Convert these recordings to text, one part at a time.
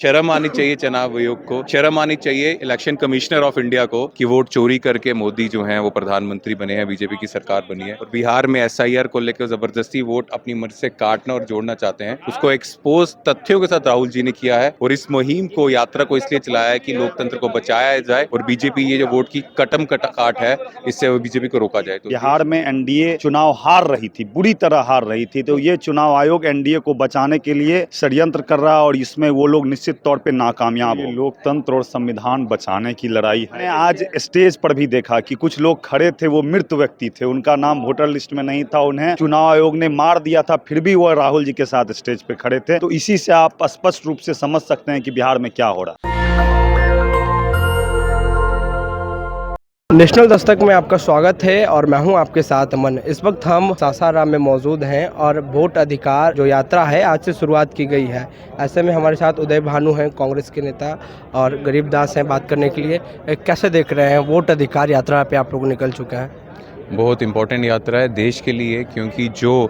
शर्म आनी चाहिए चुनाव आयोग को, शर्म आनी चाहिए इलेक्शन कमिश्नर ऑफ इंडिया को कि वोट चोरी करके मोदी जो हैं वो प्रधानमंत्री बने हैं, बीजेपी की सरकार बनी है। और बिहार में एसआईआर को लेकर जबरदस्ती वोट अपनी मर्जी से काटना और जोड़ना चाहते हैं, उसको एक्सपोज तथ्यों के साथ राहुल जी ने किया है। और इस मुहिम को, यात्रा को इसलिए चलाया है कि लोकतंत्र को बचाया जाए और बीजेपी ये जो वोट की कटम काट है, इससे बीजेपी को रोका जाए। तो बिहार में एनडीए चुनाव हार रही थी, बुरी तरह हार रही थी, तो ये चुनाव आयोग एनडीए को बचाने के लिए षड्यंत्र कर रहा है और इसमें वो लोग निश्चित तौर पे नाकामयाब हो। लोकतंत्र और संविधान बचाने की लड़ाई है। आज स्टेज पर भी देखा कि कुछ लोग खड़े थे, वो मृत व्यक्ति थे, उनका नाम वोटर लिस्ट में नहीं था, उन्हें चुनाव आयोग ने मार दिया था, फिर भी वो राहुल जी के साथ स्टेज पे खड़े थे। तो इसी से आप स्पष्ट रूप से समझ सकते हैं कि बिहार में क्या हो रहा है। नेशनल दस्तक में आपका स्वागत है और मैं हूं आपके साथ अमन। इस वक्त हम सासाराम में मौजूद हैं और वोट अधिकार जो यात्रा है आज से शुरुआत की गई है। ऐसे में हमारे साथ उदय भानु हैं, कांग्रेस के नेता, और गरीब दास हैं बात करने के लिए। कैसे देख रहे हैं वोट अधिकार यात्रा पे आप लोग निकल चुके हैं? बहुत इंपॉर्टेंट यात्रा है देश के लिए, क्योंकि जो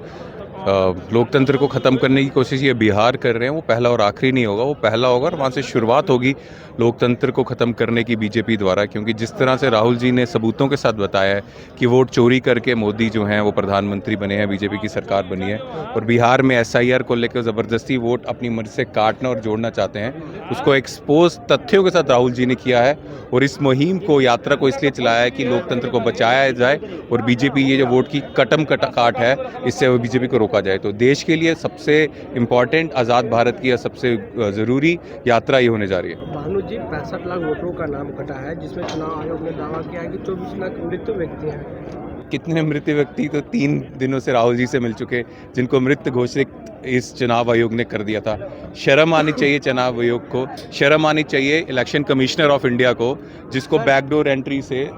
लोकतंत्र को ख़त्म करने की कोशिश ये बिहार कर रहे हैं वो पहला और आखिरी नहीं होगा, वो पहला होगा और वहाँ से शुरुआत होगी लोकतंत्र को ख़त्म करने की बीजेपी द्वारा। क्योंकि जिस तरह से राहुल जी ने सबूतों के साथ बताया है कि वोट चोरी करके मोदी जो हैं वो प्रधानमंत्री बने हैं, बीजेपी की सरकार बनी है। और बिहार में एसआईआर को लेकर ज़बरदस्ती वोट अपनी मर्जी से काटना और जोड़ना चाहते हैं, उसको एक्सपोज तथ्यों के साथ राहुल जी ने किया है। और इस मुहिम को, यात्रा को इसलिए चलाया है कि लोकतंत्र को बचाया जाए और बीजेपी ये जो वोट की कटम काट है, इससे बीजेपी को रोका जाए। तो देश के लिए सबसे इम्पॉर्टेंट, आज़ाद भारत की सबसे ज़रूरी यात्रा ये होने जा रही है। भानु जी, 65 लाख वोटरों का नाम कटा है, जिसमें चुनाव आयोग ने दावा किया है कि 24 लाख मृत्यु व्यक्ति हैं। कितने मृत व्यक्ति तो 3 दिनों से राहुल जी से मिल चुके, जिनको मृत घोषित इस चुनाव आयोग ने कर दिया था। शर्म आनी चाहिए चुनाव आयोग को, शर्म आनी चाहिए इलेक्शन कमिश्नर ऑफ इंडिया को, जिसको बैकडोर एंट्री से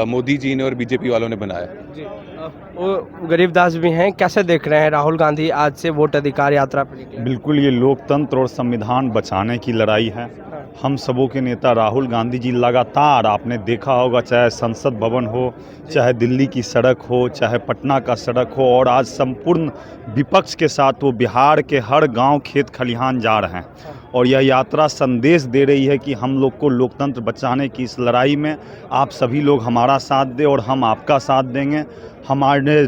मोदी जी ने और बीजेपी वालों ने बनाया जी। वो गरीब दास भी हैं, कैसे देख रहे हैं राहुल गांधी आज से वोट अधिकार यात्रा पर निकले? बिल्कुल, ये लोकतंत्र और संविधान बचाने की लड़ाई है। हम सबों के नेता राहुल गांधी जी लगातार, आपने देखा होगा, चाहे संसद भवन हो, चाहे दिल्ली की सड़क हो, चाहे पटना का सड़क हो, और आज संपूर्ण विपक्ष के साथ वो बिहार के हर गांव, खेत खलिहान जा रहे हैं। और यह यात्रा संदेश दे रही है कि हम लोग को लोकतंत्र बचाने की इस लड़ाई में आप सभी लोग हमारा साथ दें और हम आपका साथ देंगे। हमारे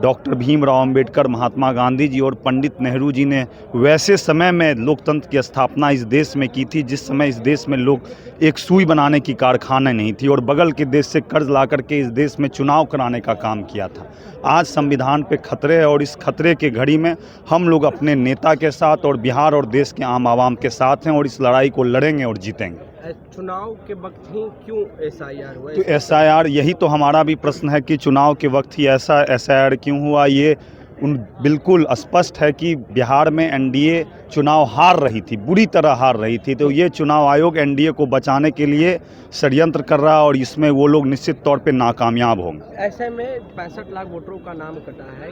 डॉक्टर भीमराव अंबेडकर, महात्मा गांधी जी और पंडित नेहरू जी ने वैसे समय में लोकतंत्र की स्थापना इस देश में की थी जिस समय इस देश में लोग एक सुई बनाने की कारखाना नहीं थी और बगल के देश से कर्ज ला करके इस देश में चुनाव कराने का काम किया था। आज संविधान पे खतरे है और इस खतरे के घड़ी में हम लोग अपने नेता के साथ और बिहार और देश के आम आवाम के साथ हैं और इस लड़ाई को लड़ेंगे और जीतेंगे। चुनाव के वक्त ही क्यों एसआईआर हुआ? तो एसआईआर, यही तो हमारा भी प्रश्न है कि चुनाव के वक्त ही ऐसा एसआईआर क्यों हुआ। ये बिल्कुल स्पष्ट है कि बिहार में एनडीए चुनाव हार रही थी, बुरी तरह हार रही थी, तो ये चुनाव आयोग एनडीए को बचाने के लिए षड्यंत्र कर रहा है और इसमें वो लोग निश्चित तौर पे नाकामयाब होंगे। ऐसे में 65 लाख वोटरों का नाम कटा है,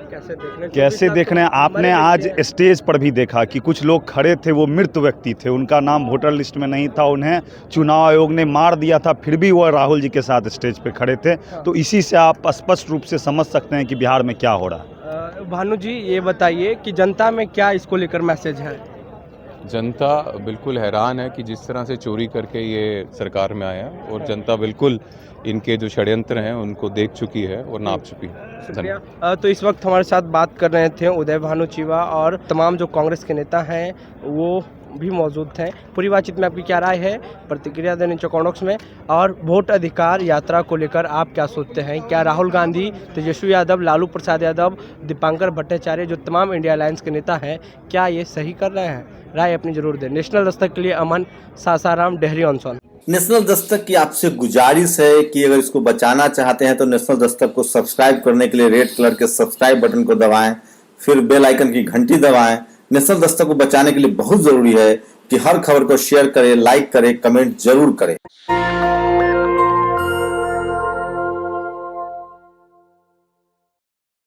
कैसे देख रहे हैं? आपने आज स्टेज पर भी देखा कि कुछ लोग खड़े थे, वो मृत व्यक्ति थे, उनका नाम वोटर लिस्ट में नहीं था, उन्हें चुनाव आयोग ने मार दिया था, फिर भी वो राहुल जी के साथ स्टेज पे खड़े थे। तो इसी से आप स्पष्ट रूप से समझ सकते हैं कि बिहार में क्या हो रहा है। भानु जी, ये बताइए कि जनता में क्या इसको लेकर मैसेज है? जनता बिल्कुल हैरान है कि जिस तरह से चोरी करके ये सरकार में आया, और जनता बिल्कुल इनके जो षड्यंत्र हैं उनको देख चुकी है और नाप चुकी है। शुक्रिया। तो इस वक्त हमारे साथ बात कर रहे थे उदय भानु चीवा, और तमाम जो कांग्रेस के नेता हैं वो भी मौजूद थे। पूरी बातचीत में आपकी क्या राय है, प्रतिक्रिया देने चौकॉन्स में, और वोट अधिकार यात्रा को लेकर आप क्या सोचते हैं? क्या राहुल गांधी, तेजस्वी यादव, लालू प्रसाद यादव, दीपांकर भट्टाचार्य, जो तमाम इंडिया अलायंस के नेता हैं, क्या ये सही कर रहे हैं? राय अपनी जरूर दें। नेशनल दस्तक के लिए अमन, सासाराम, डेहरी ऑन सोन। नेशनल दस्तक की आपसे गुजारिश है कि अगर इसको बचाना चाहते हैं तो नेशनल दस्तक को सब्सक्राइब करने के लिए रेड कलर के सब्सक्राइब बटन को दबाएं, फिर बेल आइकन की घंटी दबाएं। नेशनल दस्तक को बचाने के लिए बहुत जरूरी है कि हर खबर को शेयर करें, लाइक करें, कमेंट जरूर करें।